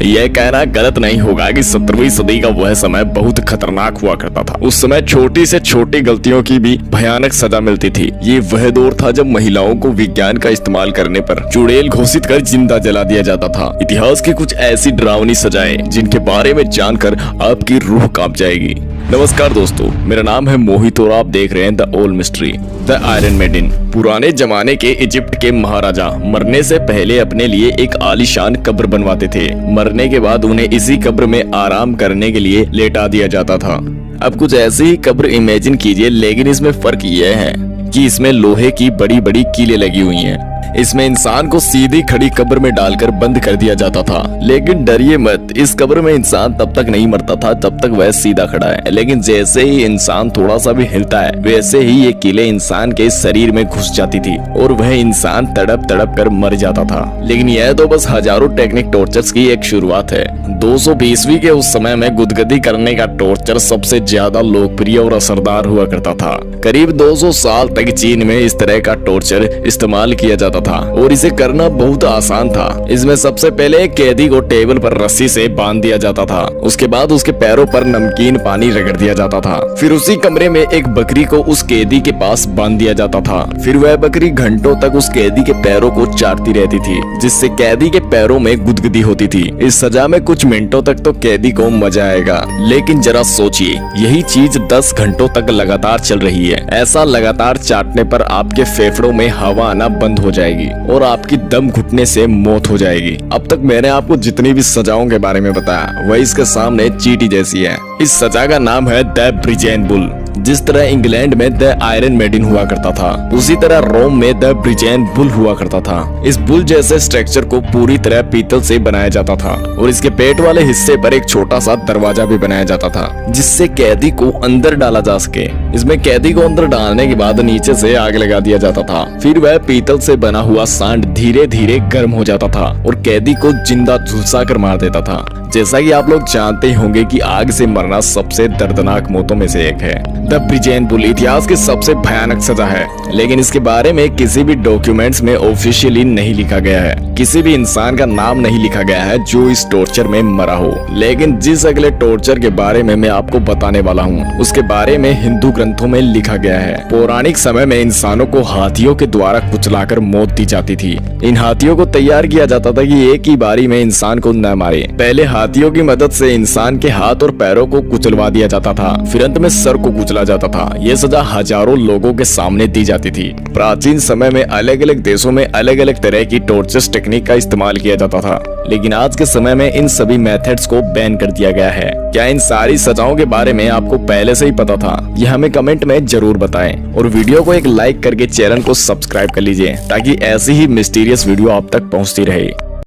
यह कहना गलत नहीं होगा कि 17वीं सदी का वह समय बहुत खतरनाक हुआ करता था। उस समय छोटी से छोटी गलतियों की भी भयानक सजा मिलती थी। ये वह दौर था जब महिलाओं को विज्ञान का इस्तेमाल करने पर चुड़ैल घोषित कर जिंदा जला दिया जाता था। इतिहास की कुछ ऐसी डरावनी सजाएं जिनके बारे में जानकर आपकी रूह कांप जाएगी। नमस्कार दोस्तों, मेरा नाम है मोहित और आप देख रहे हैं the old mystery, the iron maiden. पुराने जमाने के इजिप्ट के महाराजा मरने से पहले अपने लिए एक आलीशान कब्र बनवाते थे। मरने के बाद उन्हें इसी कब्र में आराम करने के लिए लेटा दिया जाता था। अब कुछ ऐसी ही कब्र इमेजिन कीजिए, लेकिन इसमें फर्क यह है कि इसमें लोहे की बड़ी बड़ी कीलें लगी हुई हैं। इसमें इंसान को सीधी खड़ी कब्र में डालकर बंद कर दिया जाता था। लेकिन डरिए मत, इस कब्र में इंसान तब तक नहीं मरता था जब तक वह सीधा खड़ा है। लेकिन जैसे ही इंसान थोड़ा सा भी हिलता है, वैसे ही ये कीलें इंसान के शरीर में घुस जाती थी और वह इंसान तड़प तड़प कर मर जाता था। लेकिन यह तो बस हजारों टेक्निक टॉर्चर्स की एक शुरुआत है। 220वीं के उस समय में गुदगुदी करने का टॉर्चर सबसे ज्यादा लोकप्रिय और असरदार हुआ करता था। करीब 200 साल तक चीन में इस तरह का टॉर्चर इस्तेमाल किया जाता था और इसे करना बहुत आसान था। इसमें सबसे पहले एक कैदी को टेबल पर रस्सी से बांध दिया जाता था। उसके बाद उसके पैरों पर नमकीन पानी रगड़ दिया जाता था। फिर उसी कमरे में एक बकरी को उस कैदी के पास बांध दिया जाता था। फिर वह बकरी घंटों तक उस कैदी के पैरों को चाटती रहती थी, जिससे कैदी के पैरों में गुदगुदी होती थी। इस सजा में कुछ मिनटों तक तो कैदी को मजा आएगा, लेकिन जरा सोचिए, यही चीज 10 घंटों तक लगातार चल रही है। ऐसा लगातार चाटने पर आपके फेफड़ों में हवा आना बंद हो जाएगी और आपकी दम घुटने से मौत हो जाएगी। अब तक मैंने आपको जितनी भी सजाओं के बारे में बताया, वह इसके सामने चींटी जैसी है। इस सजा का नाम है द ब्रिजेन बुल। जिस तरह इंग्लैंड में द आयरन मेडिन हुआ करता था, उसी तरह रोम में द ब्रिजेन बुल हुआ करता था। इस बुल जैसे स्ट्रक्चर को पूरी तरह पीतल से बनाया जाता था और इसके पेट वाले हिस्से पर एक छोटा सा दरवाजा भी बनाया जाता था, जिससे कैदी को अंदर डाला जा सके। इसमें कैदी को अंदर डालने के बाद नीचे से आग लगा दिया जाता था। फिर वह पीतल से बना हुआ सांड धीरे धीरे गर्म हो जाता था और कैदी को जिंदा झुलसा कर मार देता था। जैसा कि आप लोग जानते ही होंगे कि आग से मरना सबसे दर्दनाक मौतों में से एक है। द ब्रिजेन बुल इतिहास की सबसे भयानक सजा है, लेकिन इसके बारे में किसी भी डॉक्यूमेंट्स में ऑफिशियली नहीं लिखा गया है। किसी भी इंसान का नाम नहीं लिखा गया है जो इस टॉर्चर में मरा हो। लेकिन जिस अगले टॉर्चर के बारे में मैं आपको बताने वाला हूँ, उसके बारे में हिंदू ग्रंथों में लिखा गया है। पौराणिक समय में इंसानों को हाथियों के द्वारा कुचलाकर मौत दी जाती थी। इन हाथियों को तैयार किया जाता था कि एक ही बारी में इंसान को न मारे। पहले हाथियों की मदद से इंसान के हाथ और पैरों को कुचलवा दिया जाता था, फिर अंत में सर को कुचला जाता था। यह सजा हजारों लोगों के सामने दी जाती थी। प्राचीन समय में अलग अलग देशों में अलग अलग तरह की टॉर्चर टेक्निक का इस्तेमाल किया जाता था, लेकिन आज के समय में इन सभी मेथड्स को बैन कर दिया गया है। क्या इन सारी सजाओं के बारे में आपको पहले से ही पता था? यह हमें कमेंट में जरूर बताएं और वीडियो को एक लाइक करके चैनल को सब्सक्राइब कर लीजिए, ताकि ऐसी ही मिस्टीरियस वीडियो आप तक पहुंचती रहे।